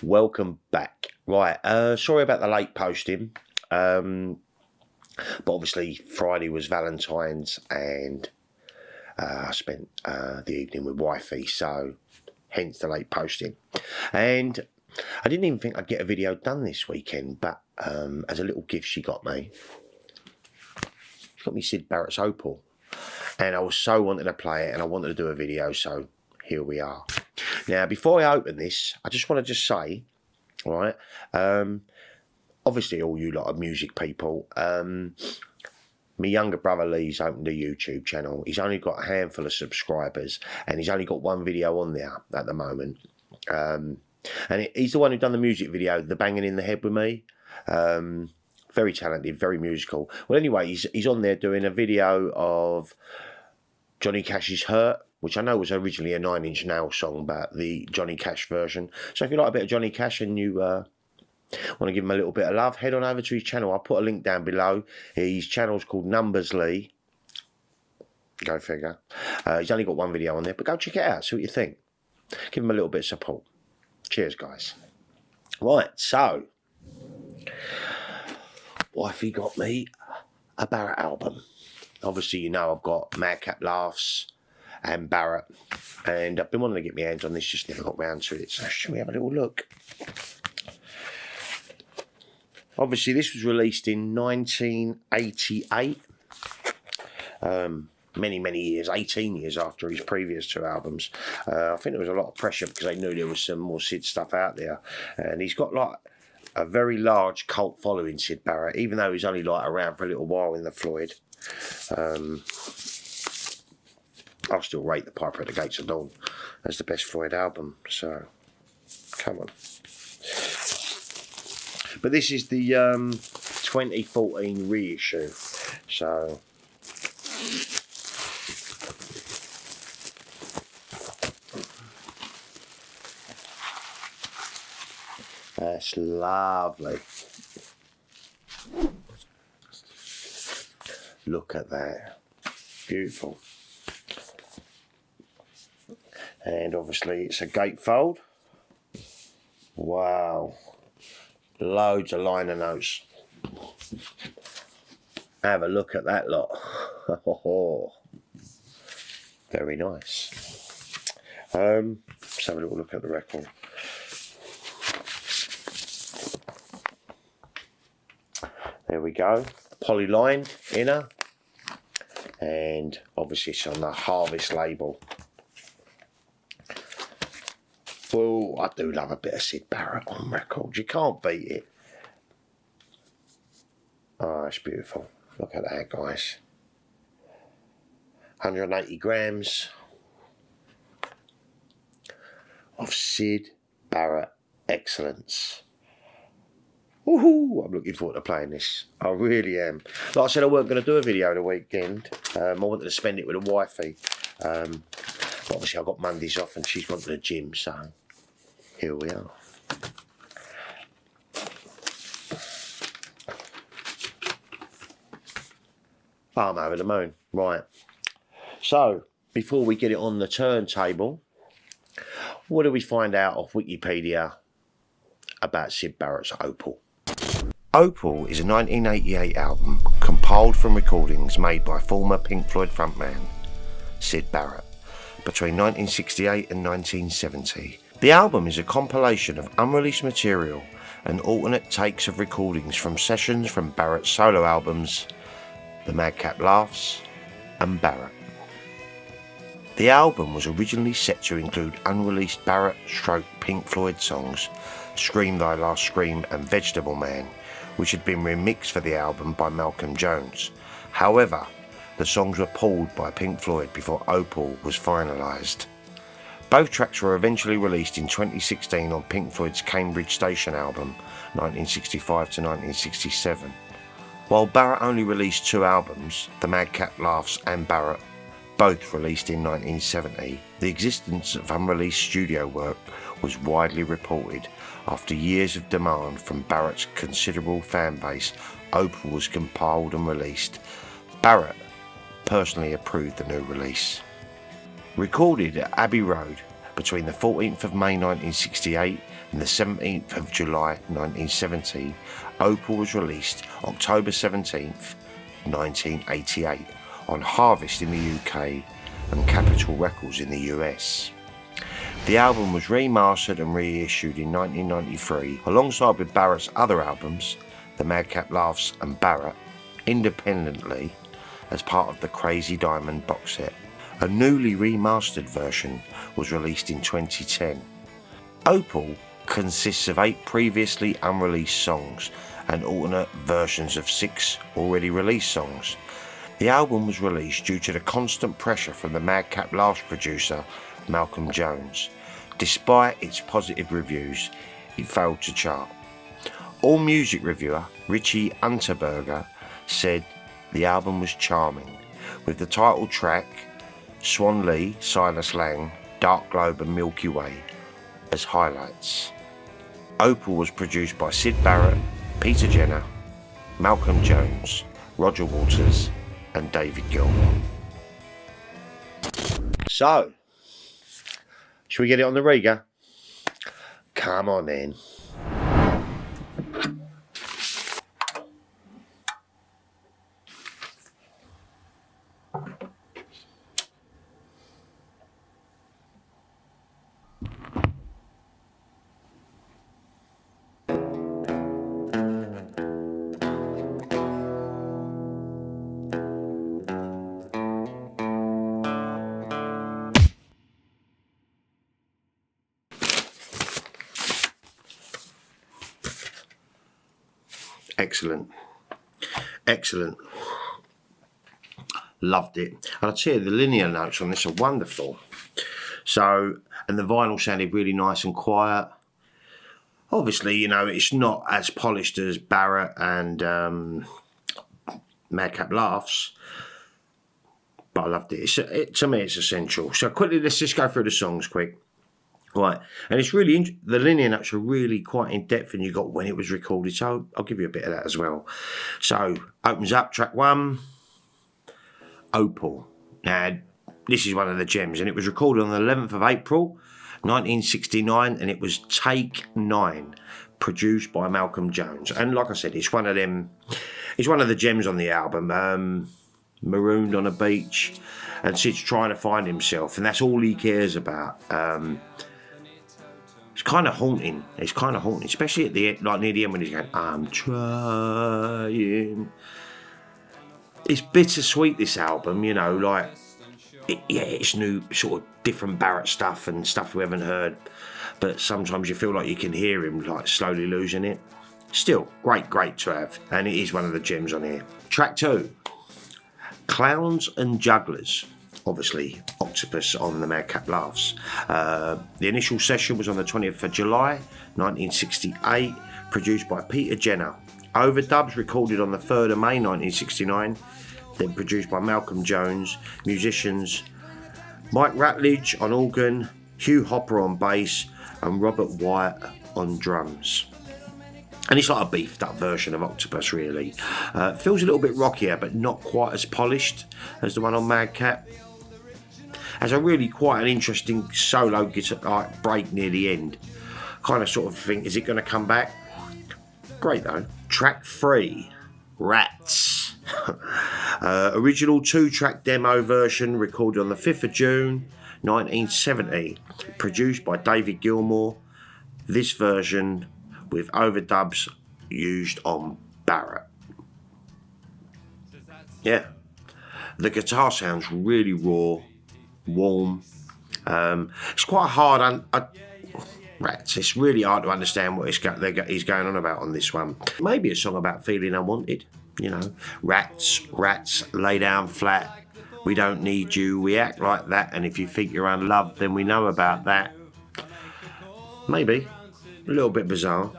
Welcome back. Right, sorry about the late posting, but obviously Friday was Valentine's and I spent the evening with wifey, so hence the late posting. And I didn't even think I'd get a video done this weekend, but as a little gift she got me Syd Barrett's Opel, and I was so wanting to play it and I wanted to do a video, so here we are. Now, before I open this, I just want to say, all right, obviously all you lot of music people, my younger brother Lee's opened a YouTube channel. He's only got a handful of subscribers and he's only got one video on there at the moment. And he's the one who done the music video, The Banging in the Head with Me. Very talented, very musical. Well, anyway, he's on there doing a video of Johnny Cash's Hurt, which I know was originally a 9 Inch Nails song, but the Johnny Cash version. So if you like a bit of Johnny Cash and you want to give him a little bit of love, head on over to his channel. I'll put a link down below. His channel's called Numbers Lee. Go figure. He's only got one video on there, but go check it out, see what you think. Give him a little bit of support. Cheers, guys. Right, so wifey got me a Barrett album. Obviously, you know I've got Madcap Laughs and Barrett, and I've been wanting to get my hands on this, just never got round to it. So shall we have a little look? Obviously, this was released in 1988. Many years, 18 years after his previous two albums. I think there was a lot of pressure because they knew there was some more Syd stuff out there, and he's got like a very large cult following, Syd Barrett, even though he's only like around for a little while in the Floyd. I'll still rate The Piper at the Gates of Dawn as the best Floyd album, so come on. But this is the 2014 reissue, so that's lovely. Look at that. Beautiful. And obviously it's a gatefold. Wow. Loads of liner notes. Have a look at that lot. Very nice. Let's have a little look at the record. There we go. Polylined inner. And obviously it's on the Harvest label. Well, I do love a bit of Syd Barrett on record. You can't beat it. Oh, it's beautiful. Look at that, guys. 180 grams of Syd Barrett excellence. Woohoo! I'm looking forward to playing this. I really am. Like I said, I weren't going to do a video the weekend. I wanted to spend it with a wifey. But obviously, I got Mondays off and she's gone to the gym, so here we are. I'm over the moon. Right. So, before we get it on the turntable, what do we find out off Wikipedia about Syd Barrett's Opel? Opel is a 1988 album compiled from recordings made by former Pink Floyd frontman Syd Barrett between 1968 and 1970. The album is a compilation of unreleased material and alternate takes of recordings from sessions from Barrett's solo albums, The Madcap Laughs and Barrett. The album was originally set to include unreleased Barrett/Pink Floyd songs, Scream Thy Last Scream and Vegetable Man, which had been remixed for the album by Malcolm Jones. However, the songs were pulled by Pink Floyd before Opel was finalised. Both tracks were eventually released in 2016 on Pink Floyd's Cambridge Station album, 1965 to 1967. While Barrett only released two albums, The Madcap Laughs and Barrett, both released in 1970, the existence of unreleased studio work was widely reported. After years of demand from Barrett's considerable fan base, Opel was compiled and released. Barrett personally approved the new release. Recorded at Abbey Road between the 14th of May 1968 and the 17th of July 1970, Opel was released October 17th, 1988 on Harvest in the UK and Capitol Records in the US. The album was remastered and reissued in 1993 alongside with Barrett's other albums, The Madcap Laughs and Barrett, independently as part of the Crazy Diamond box set. A newly remastered version was released in 2010. Opel consists of 8 previously unreleased songs and alternate versions of 6 already released songs. The album was released due to the constant pressure from the Madcap Laughs producer Malcolm Jones. Despite its positive reviews, it failed to chart. AllMusic reviewer Richie Unterberger said the album was charming, with the title track Swan Lee, Silas Lang, Dark Globe and Milky Way as highlights. Opel was produced by Syd Barrett, Peter Jenner, Malcolm Jones, Roger Waters and David Gilmour. So, shall we get it on the Riga? Come on in. Excellent. Loved it. And I tell you, the linear notes on this are wonderful. So, and the vinyl sounded really nice and quiet. Obviously, you know, it's not as polished as Barrett and Madcap Laughs, but I loved it. To me, it's essential. So quickly, let's just go through the songs quick. Right, and it's really, the linear notes are really quite in depth, and you got when it was recorded, so I'll give you a bit of that as well. So, opens up track 1, Opel. Now, this is one of the gems, and it was recorded on the 11th of April 1969, and it was take 9, produced by Malcolm Jones. And like I said, it's one of the gems on the album. Marooned on a beach, and Syd's trying to find himself, and that's all he cares about. It's kind of haunting. Especially at the end, like near the end when he's going, I'm trying. It's bittersweet, this album, you know, like, it's new, sort of different Barrett stuff and stuff we haven't heard, but sometimes you feel like you can hear him, like, slowly losing it. Still, great to have, and it is one of the gems on here. Track 2, Clowns and Jugglers. Obviously, Octopus on the Madcap Laughs. The initial session was on the 20th of July 1968, produced by Peter Jenner. Overdubs recorded on the 3rd of May 1969, then produced by Malcolm Jones. Musicians Mike Ratledge on organ, Hugh Hopper on bass, and Robert Wyatt on drums. And it's like a beefed up version of Octopus, really. Feels a little bit rockier, but not quite as polished as the one on Madcap. Has a really quite an interesting solo guitar break near the end. Kind of sort of think, is it going to come back? Great though. Track 3, Rats. Original 2-track demo version recorded on the 5th of June 1970. Produced by David Gilmour. This version with overdubs used on Barrett. Yeah. The guitar sounds really raw, warm. It's quite hard. Rats. It's really hard to understand what he's going on about on this one. Maybe a song about feeling unwanted. You know, rats, lay down flat. We don't need you. We act like that. And if you think you're unloved, then we know about that. Maybe a little bit bizarre.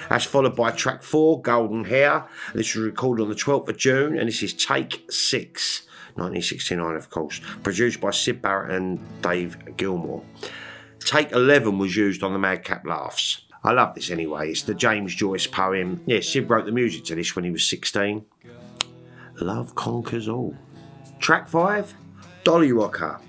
That's followed by track 4, Golden Hair. This was recorded on the 12th of June, and this is take 6. 1969, of course, produced by Syd Barrett and Dave Gilmour. Take 11 was used on the Madcap Laughs. I love this anyway. It's the James Joyce poem. Yeah, Syd wrote the music to this when he was 16. Love conquers all. Track 5, Dolly Rocker.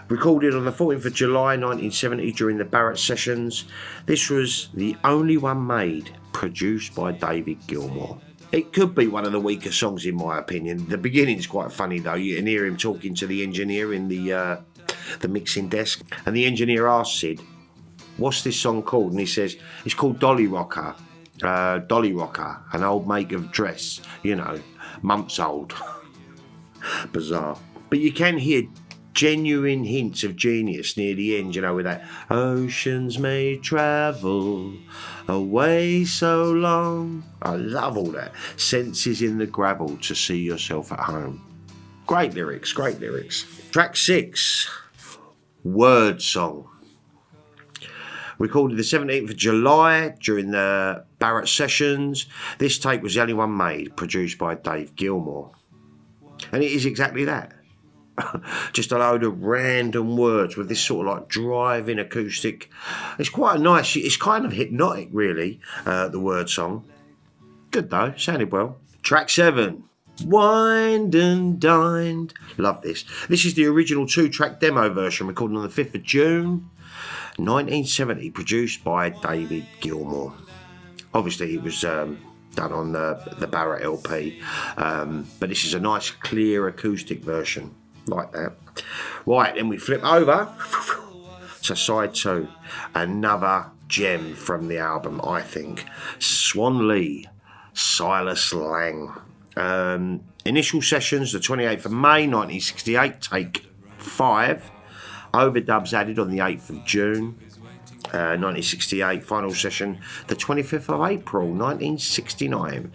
Recorded on the 14th of July 1970 during the Barrett sessions, this was the only one made produced by David Gilmour. It could be one of the weaker songs in my opinion. The beginning's quite funny though. You can hear him talking to the engineer in the mixing desk, and the engineer asks Syd, "What's this song called?" And he says, "It's called Dolly Rocker. Dolly Rocker, an old make of dress, months old." Bizarre. But you can hear genuine hints of genius near the end, with that oceans may travel away so long. I love all that. Senses in the gravel to see yourself at home. Great lyrics, great lyrics. Track 6, Word Song. Recorded the 17th of July during the Barrett sessions. This take was the only one made, produced by Dave Gilmour. And it is exactly that. Just a load of random words with this sort of like driving acoustic. It's quite nice. It's kind of hypnotic, really, the Word Song. Good though, sounded well. Track 7, Wined and Dined. Love this. This is the original 2-track demo version recorded on the 5th of June 1970, produced by David Gilmour. Obviously it was done on the Barrett LP, but this is a nice clear acoustic version like that. Right, then we flip over to side 2, another gem from the album, I think. Swan Lee, Silas Lang. Initial sessions the 28th of May 1968, take 5. Overdubs added on the 8th of June 1968. Final session the 25th of April 1969.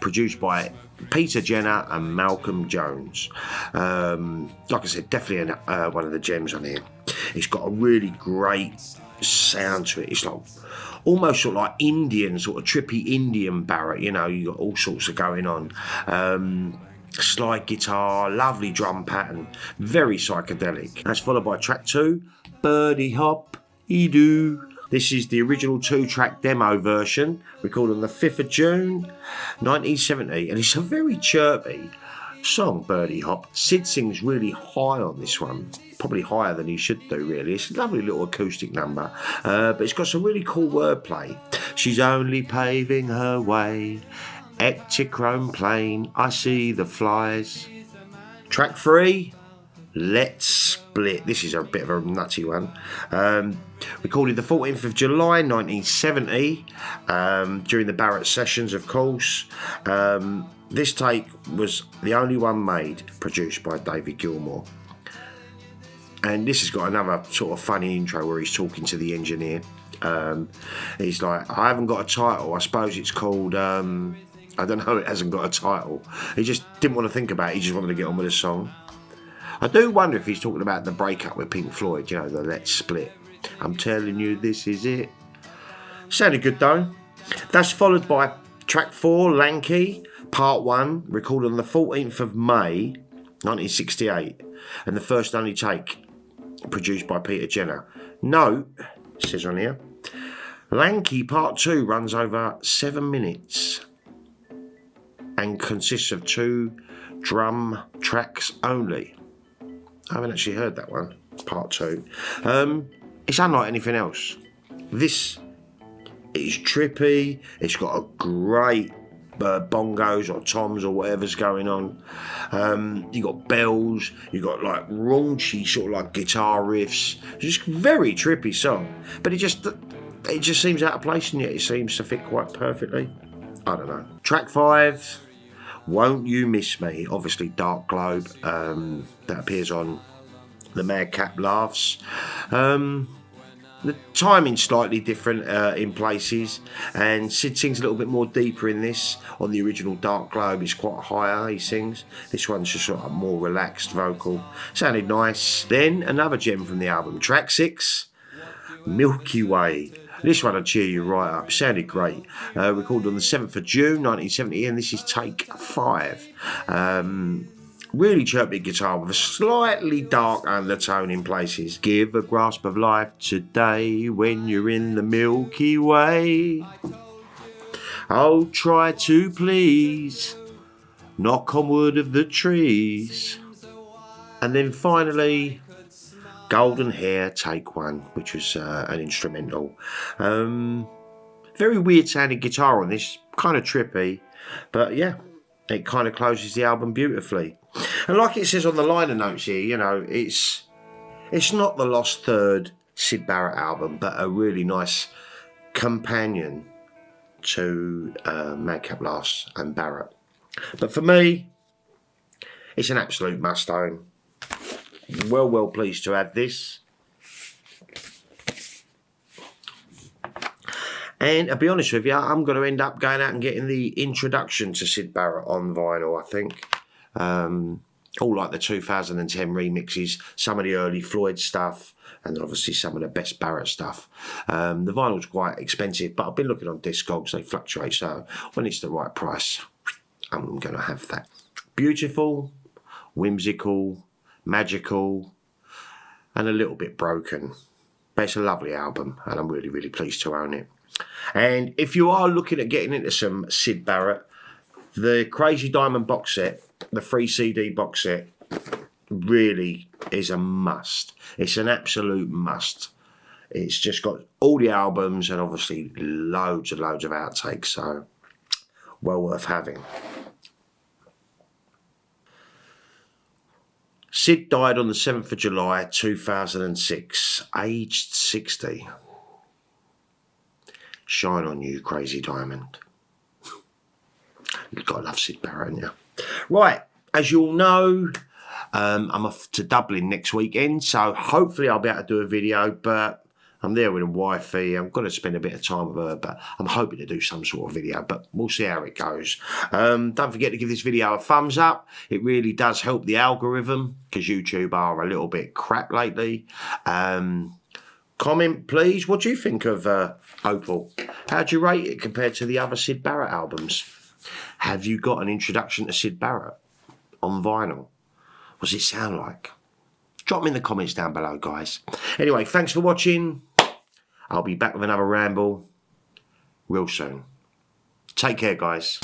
Produced by Peter Jenner and Malcolm Jones. Like I said, definitely one of the gems on here. It's got a really great sound to it. It's like almost sort of like Indian, sort of trippy Indian Barrett. You got all sorts of going on. Slide guitar, lovely drum pattern, very psychedelic. That's followed by track 2, Birdie Hop Doo. This is the original 2-track demo version, recorded on the 5th of June 1970, and it's a very chirpy song, Birdie Hop. Syd sings really high on this one, probably higher than he should do really. It's a lovely little acoustic number, but it's got some really cool wordplay. She's only paving her way, Ectochrome plane, I see the flies. Track 3, Let's Split. This is a bit of a nutty one. Recorded the 14th of July 1970 during the Barrett sessions, of course. This take was the only one made, produced by David Gilmour. And this has got another sort of funny intro where he's talking to the engineer. He's like, I haven't got a title. I suppose it's called... I don't know, it hasn't got a title. He just didn't want to think about it. He just wanted to get on with the song. I do wonder if he's talking about the breakup with Pink Floyd, the Let's Split. I'm telling you, this is it. Sounded good though. That's followed by track 4, Lanky, part 1, recorded on the 14th of May 1968, and the first only take, produced by Peter Jenner. Note, it says on here, Lanky part 2 runs over 7 minutes and consists of 2 drum tracks only. I haven't actually heard that one, part 2. It's unlike anything else. This is trippy. It's got a great bongos or toms or whatever's going on. You got bells. You got like raunchy sort of like guitar riffs. It's just a very trippy song, but it just seems out of place, and yet it seems to fit quite perfectly. I don't know. Track 5, Won't You Miss Me? Obviously Dark Globe, that appears on the Madcap Laughs. The timing's slightly different in places, and Syd sings a little bit more deeper in this. On the original Dark Globe, it's quite higher, he sings. This one's just sort of more relaxed vocal. Sounded nice. Then another gem from the album, track 6, Milky Way. This one will cheer you right up. Sounded great. Recorded on the 7th of June 1970, and this is take 5. Really chirpy guitar with a slightly dark undertone in places. Give a grasp of life today when you're in the Milky Way. Oh, try to please. Knock on wood of the trees. And then finally, Golden Hair Take One, which was an instrumental. Very weird sounding guitar on this, kind of trippy, but yeah, it kind of closes the album beautifully. And like it says on the liner notes here, you know, it's not the lost third Syd Barrett album, but a really nice companion to Madcap Laughs and Barrett. But for me, it's an absolute must own. Well pleased to have this. And to be honest with you, I'm going to end up going out and getting the introduction to Syd Barrett on vinyl, I think. All like the 2010 remixes, some of the early Floyd stuff, and obviously some of the best Barrett stuff. The vinyl's quite expensive, but I've been looking on Discogs, they fluctuate, so when it's the right price, I'm going to have that. Beautiful, whimsical, magical, and a little bit broken. But it's a lovely album, and I'm really pleased to own it. And if you are looking at getting into some Syd Barrett, the Crazy Diamond box set, the 3 CD box set, really is a must. It's an absolute must. It's just got all the albums and obviously loads of outtakes, so well worth having. Syd died on the 7th of July 2006, aged 60. Shine on you, Crazy Diamond. You've got to love Syd Barrett, haven't you? Right, as you all know, I'm off to Dublin next weekend, so hopefully I'll be able to do a video, but I'm there with a wifey. I'm going to spend a bit of time with her, but I'm hoping to do some sort of video, but we'll see how it goes. Don't forget to give this video a thumbs up. It really does help the algorithm, because YouTube are a little bit crap lately. Comment, please. What do you think of Opel? How do you rate it compared to the other Syd Barrett albums? Have you got an introduction to Syd Barrett on vinyl? What does it sound like? Drop me in the comments down below, guys. Anyway, thanks for watching. I'll be back with another ramble real soon. Take care, guys.